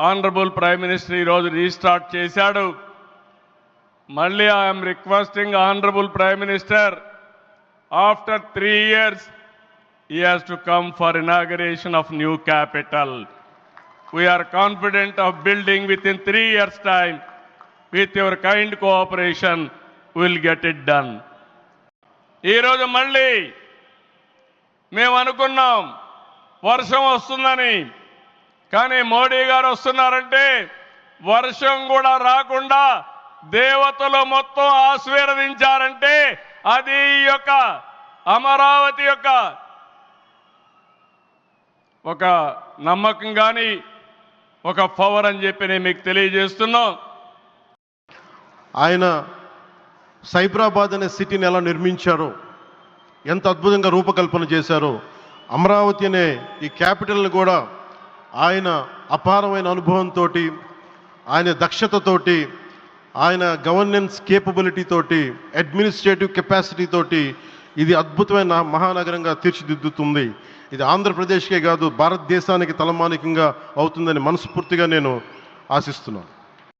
Honourable prime minister ఈరోజు restart చేశాడు. మళ్ళీ I'm requesting honourable prime minister, after 3 years he has to come for inauguration of new capital. We are confident of building within 3 years time. With your kind cooperation we will get it done. ఈరోజు మళ్ళీ మేము అనుకున్నాం వర్షం వస్తుందని, కానీ మోడీ గారు వస్తున్నారంటే వర్షం కూడా రాకుండా దేవతలు మొత్తం ఆశీర్వదించారంటే అది ఈ యొక్క అమరావతి యొక్క ఒక నమ్మకం కానీ ఒక పవర్ అని చెప్పి నేను మీకు తెలియజేస్తున్నాం. ఆయన సైబరాబాద్ అనే సిటీని ఎలా నిర్మించారో, ఎంత అద్భుతంగా రూపకల్పన చేశారో, అమరావతి అనే ఈ క్యాపిటల్ని కూడా ఆయన అపారమైన అనుభవంతో, ఆయన దక్షతతోటి, ఆయన గవర్నెన్స్ కేపబిలిటీ తోటి, అడ్మినిస్ట్రేటివ్ కెపాసిటీ తోటి ఇది అద్భుతమైన మహానగరంగా తీర్చిదిద్దుతుంది. ఇది ఆంధ్రప్రదేశ్కే కాదు భారతదేశానికి తలమానికంగా అవుతుందని మనస్ఫూర్తిగా నేను ఆశిస్తున్నాను.